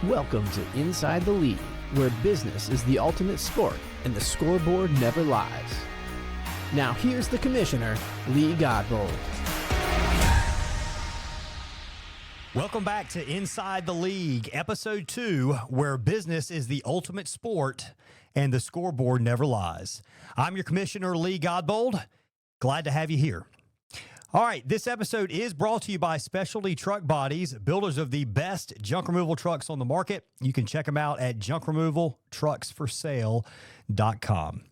Welcome to Inside the League, where business is the ultimate sport and the scoreboard never lies. Now here's the commissioner, Lee Godbold. Welcome back to Inside the League, Episode 2, where business is the ultimate sport and the scoreboard never lies. I'm your commissioner, Lee Godbold. Glad to have you here. All right, this episode is brought to you by Specialty Truck Bodies, builders of the best junk removal trucks on the market. You can check them out at junkremovaltrucksforsale.com.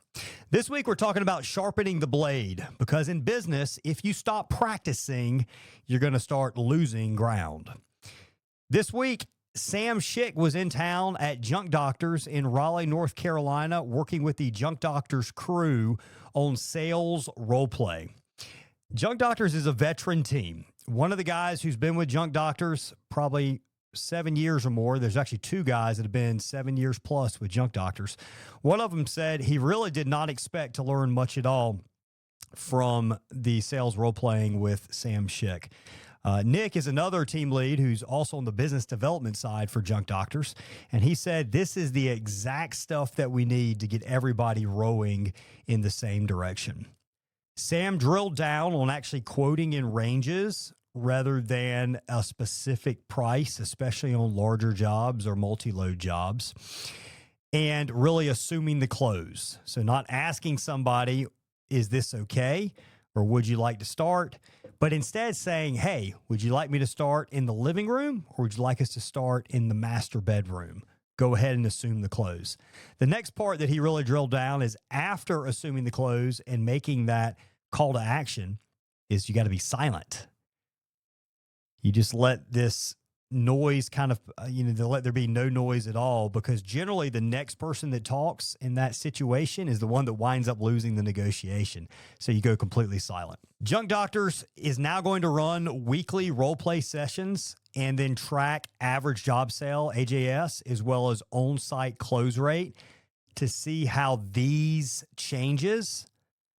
This week, we're talking about sharpening the blade, because in business, if you stop practicing, you're going to start losing ground. This week, Sam Schick was in town at Junk Doctors in Raleigh, North Carolina, working with the Junk Doctors crew on sales role play. Junk Doctors is a veteran team. One of the guys who's been with Junk Doctors probably 7 years or more. There's actually two guys that have been 7 years plus with Junk Doctors. One of them said he really did not expect to learn much at all from the sales role-playing with Sam Schick. Nick is another team lead who's also on the business development side for Junk Doctors, and he said this is the exact stuff that we need to get everybody rowing in the same direction. Sam drilled down on actually quoting in ranges rather than a specific price, especially on larger jobs or multi-load jobs, and really assuming the close. So not asking somebody, is this okay, or would you like to start? But instead saying, hey, would you like me to start in the living room, or would you like us to start in the master bedroom? Go ahead and assume the close. The next part that he really drilled down is after assuming the close and making that call to action is you got to be silent. You just let this noise kind of, let there be no noise at all, because generally the next person that talks in that situation is the one that winds up losing the negotiation. So you go completely silent. Junk Doctors is now going to run weekly role play sessions and then track average job sale, AJS, as well as on-site close rate to see how these changes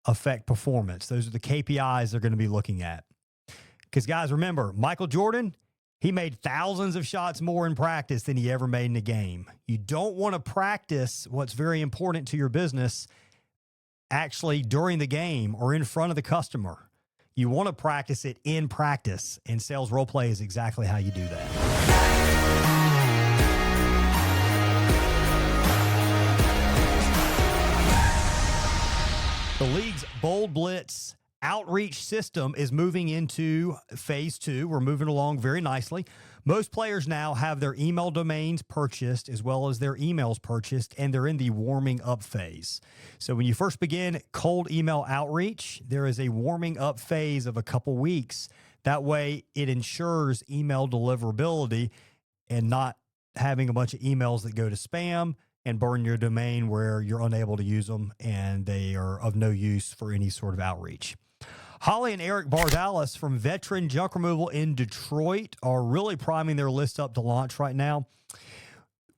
affect performance. Those are the KPIs they're going to be looking at. Because guys, remember, Michael Jordan, he made thousands of shots more in practice than he ever made in a game. You don't want to practice what's very important to your business actually during the game or in front of the customer. You want to practice it in practice, and sales role play is exactly how you do that. The league's Bold Blitz outreach system is moving into phase 2. We're moving along very nicely. Most players now have their email domains purchased as well as their emails purchased, and they're in the warming up phase. So when you first begin cold email outreach, there is a warming up phase of a couple weeks. That way it ensures email deliverability and not having a bunch of emails that go to spam and burn your domain where you're unable to use them and they are of no use for any sort of outreach. Holly and Eric Bardalis from Veteran Junk Removal in Detroit are really priming their list up to launch right now.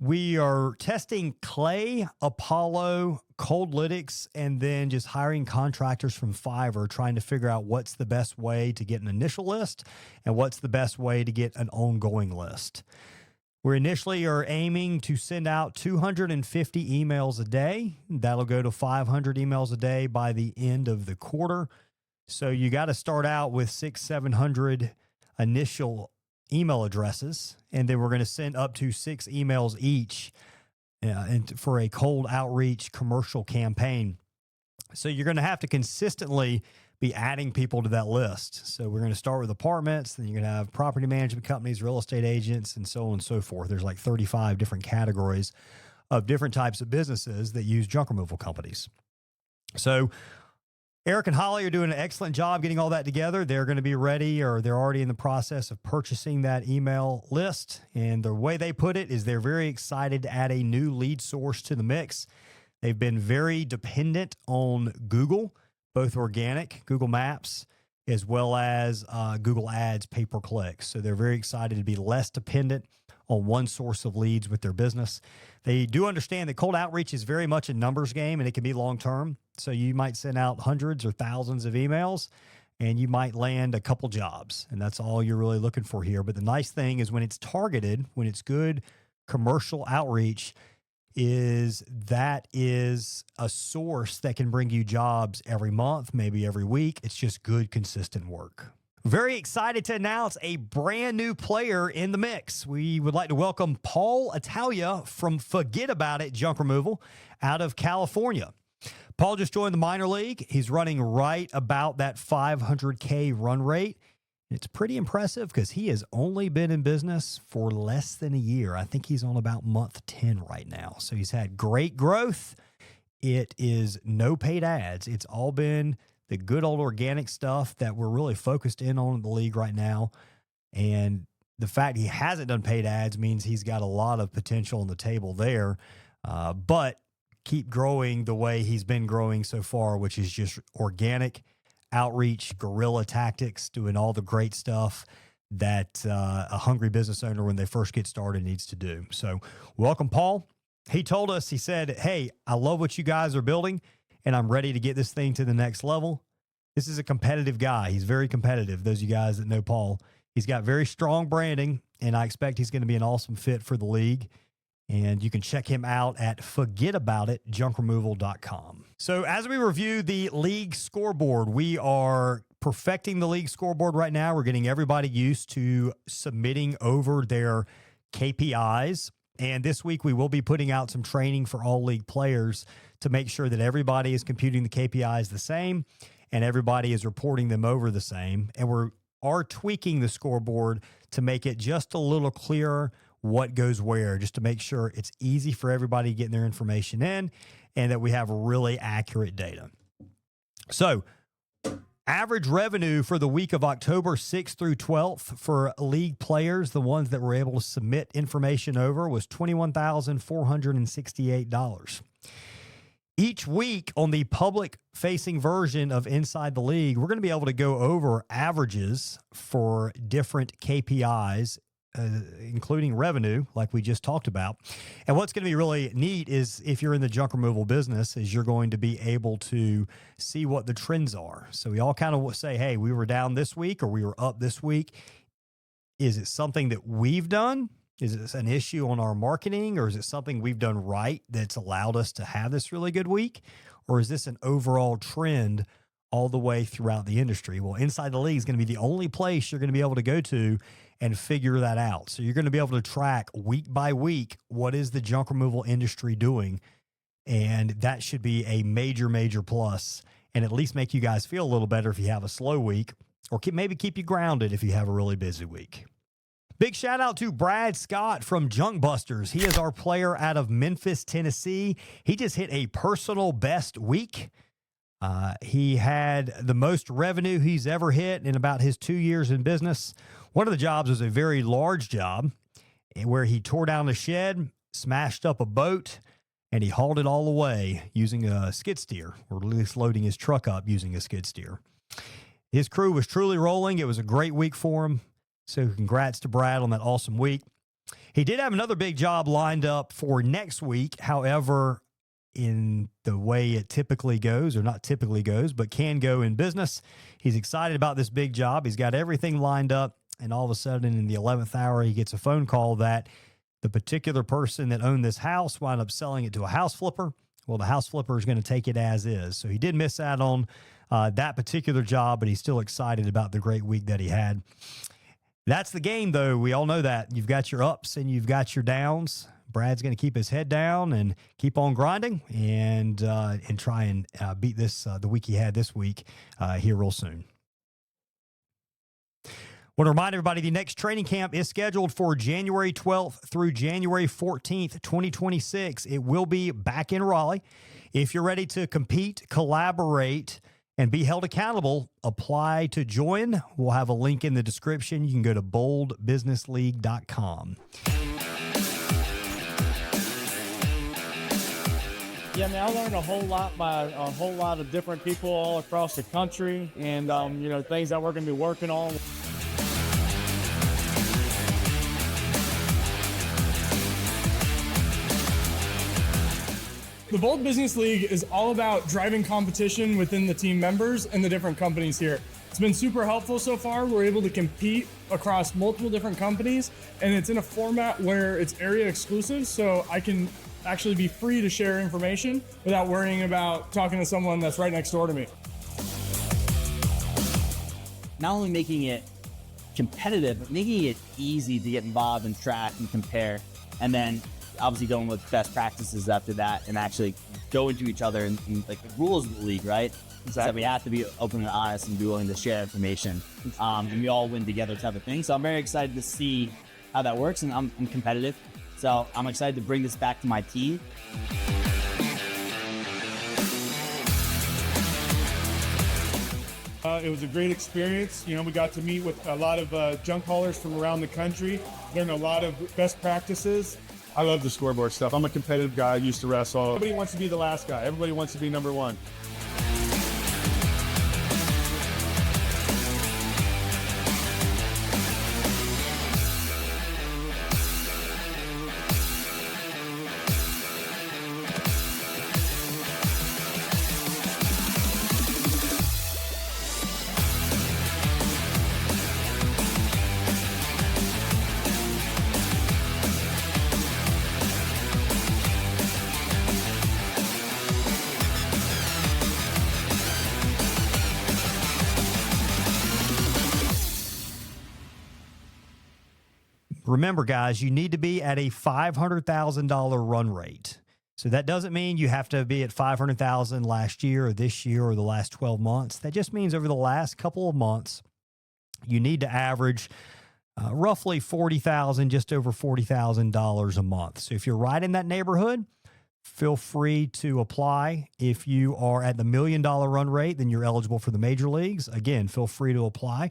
We are testing Clay, Apollo, Coldlytics, and then just hiring contractors from Fiverr, trying to figure out what's the best way to get an initial list and what's the best way to get an ongoing list. We initially are aiming to send out 250 emails a day. That'll go to 500 emails a day by the end of the quarter. So you got to start out with 600-700 initial email addresses, and then we're going to send up to 6 emails each and for a cold outreach commercial campaign. So you're going to have to consistently be adding people to that list. So we're going to start with apartments, then you're going to have property management companies, real estate agents, and so on and so forth. There's like 35 different categories of different types of businesses that use junk removal companies. So Eric and Holly are doing an excellent job getting all that together. They're going to be ready, or they're already in the process of purchasing that email list. And the way they put it is they're very excited to add a new lead source to the mix. They've been very dependent on Google, both organic, Google Maps, as well as Google Ads pay-per-click. So they're very excited to be less dependent on one source of leads with their business. They do understand that cold outreach is very much a numbers game, and it can be long-term. So you might send out hundreds or thousands of emails, and you might land a couple jobs, and that's all you're really looking for here. But the nice thing is when it's targeted, when it's good commercial outreach is a source that can bring you jobs every month, maybe every week. It's just good, consistent work. Very excited to announce a brand new player in the mix. We would like to welcome Paul Italia from Forget About It Junk Removal out of California. Paul just joined the minor league. He's running right about that 500K run rate. It's pretty impressive because he has only been in business for less than a year. I think he's on about month 10 right now. So he's had great growth. It is no paid ads. It's all been the good old organic stuff that we're really focused in on the league right now. And the fact he hasn't done paid ads means he's got a lot of potential on the table there. But keep growing the way he's been growing so far, which is just organic outreach, guerrilla tactics, doing all the great stuff that a hungry business owner when they first get started needs to do. So welcome, Paul. He told us, he said, hey, I love what you guys are building, and I'm ready to get this thing to the next level. This is a competitive guy. He's very competitive. Those of you guys that know Paul, he's got very strong branding, and I expect he's going to be an awesome fit for the league. And you can check him out at forgetaboutitjunkremoval.com. So as we review the league scoreboard, we are perfecting the league scoreboard right now. We're getting everybody used to submitting over their KPIs. And this week we will be putting out some training for all league players to make sure that everybody is computing the KPIs the same and everybody is reporting them over the same. And we are tweaking the scoreboard to make it just a little clearer what goes where, just to make sure it's easy for everybody getting their information in and that we have really accurate data. So average revenue for the week of October 6th through 12th for league players, the ones that were able to submit information over, was $21,468. Each week on the public-facing version of Inside the League, we're going to be able to go over averages for different KPIs, including revenue, like we just talked about. And what's going to be really neat is if you're in the junk removal business, is you're going to be able to see what the trends are. So we all kind of say, hey, we were down this week or we were up this week. Is it something that we've done? Is it an issue on our marketing, or is it something we've done right that's allowed us to have this really good week? Or is this an overall trend all the way throughout the industry? Well, Inside the League is going to be the only place you're going to be able to go to and figure that out. So you're going to be able to track week by week, what is the junk removal industry doing? And that should be a major, major plus, and at least make you guys feel a little better if you have a slow week, or maybe keep you grounded if you have a really busy week. Big shout out to Brad Scott from Junk Busters. He is our player out of Memphis, Tennessee. He just hit a personal best week. He had the most revenue he's ever hit in about his 2 years in business. One of the jobs was a very large job where he tore down a shed, smashed up a boat, and he hauled it all away using a skid steer, or at least loading his truck up using a skid steer. His crew was truly rolling. It was a great week for him. So congrats to Brad on that awesome week. He did have another big job lined up for next week. However, in the way it typically goes, or not typically goes, but can go in business, he's excited about this big job. He's got everything lined up. And all of a sudden in the 11th hour, he gets a phone call that the particular person that owned this house wound up selling it to a house flipper. Well, the house flipper is going to take it as is. So he did miss out on that particular job, but he's still excited about the great week that he had. That's the game, though. We all know that. You've got your ups and you've got your downs. Brad's going to keep his head down and keep on grinding and try and beat this the week he had this week here real soon. Want to remind everybody the next training camp is scheduled for January 12th through January 14th, 2026. It will be back in Raleigh. If you're ready to compete, collaborate, and be held accountable, apply to join. We'll have a link in the description. You can go to boldbusinessleague.com. Yeah, man, I learned a whole lot by a whole lot of different people all across the country, and things that we're going to be working on. The Bold Business League is all about driving competition within the team members and the different companies here. It's been super helpful so far. We're able to compete across multiple different companies, and it's in a format where it's area exclusive, so I can actually be free to share information without worrying about talking to someone that's right next door to me. Not only making it competitive, but making it easy to get involved and track and compare, and then obviously going with best practices after that and actually go into each other and like the rules of the league, right? Exactly. So we have to be open and honest and be willing to share information, and we all win together type of thing. So I'm very excited to see how that works, and I'm competitive. So I'm excited to bring this back to my team. It was a great experience. You know, we got to meet with a lot of junk haulers from around the country, learn a lot of best practices. I love the scoreboard stuff. I'm a competitive guy. I used to wrestle. Everybody wants to be the last guy. Everybody wants to be number one. Remember, guys, you need to be at a $500,000 run rate. So that doesn't mean you have to be at $500,000 last year or this year or the last 12 months. That just means over the last couple of months, you need to average roughly $40,000, just over $40,000 a month. So if you're right in that neighborhood, feel free to apply. If you are at the $1 million run rate, then you're eligible for the major leagues. Again, feel free to apply.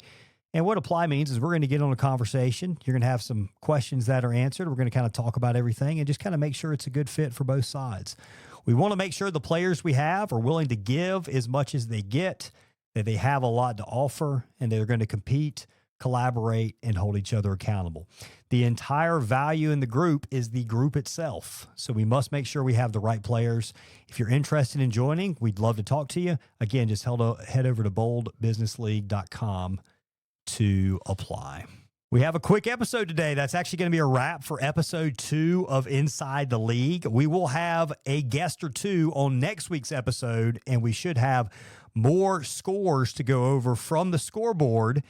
And what apply means is we're going to get on a conversation. You're going to have some questions that are answered. We're going to kind of talk about everything and just kind of make sure it's a good fit for both sides. We want to make sure the players we have are willing to give as much as they get, that they have a lot to offer, and they're going to compete, collaborate, and hold each other accountable. The entire value in the group is the group itself. So we must make sure we have the right players. If you're interested in joining, we'd love to talk to you. Again, just head over to boldbusinessleague.com to apply. We have a quick episode today. That's actually going to be a wrap for episode 2 of Inside the League. We will have a guest or two on next week's episode, and we should have more scores to go over from the scoreboard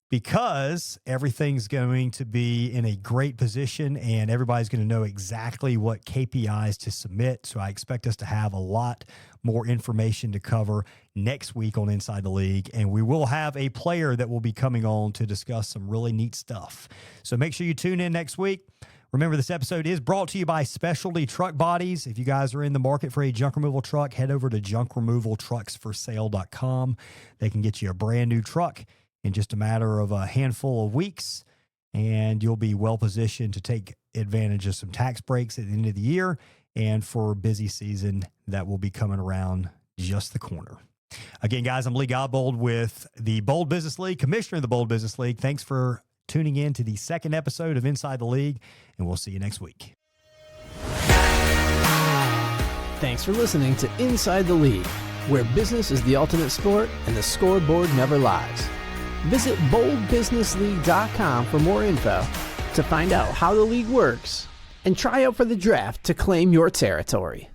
because everything's going to be in a great position and everybody's going to know exactly what KPIs to submit. So I expect us to have a lot more information to cover next week on Inside the League. And we will have a player that will be coming on to discuss some really neat stuff. So make sure you tune in next week. Remember, this episode is brought to you by Specialty Truck Bodies. If you guys are in the market for a junk removal truck, head over to junkremovaltrucksforsale.com. They can get you a brand new truck in just a matter of a handful of weeks, and you'll be well positioned to take advantage of some tax breaks at the end of the year and for busy season that will be coming around just the corner. Again, guys, I'm Lee Godbold with the Bold Business League, commissioner of the Bold Business League. Thanks for tuning in to the second episode of Inside the League, and we'll see you next week. Thanks for listening to Inside the League, where business is the ultimate sport and the scoreboard never lies. Visit boldbusinessleague.com for more info to find out how the league works and try out for the draft to claim your territory.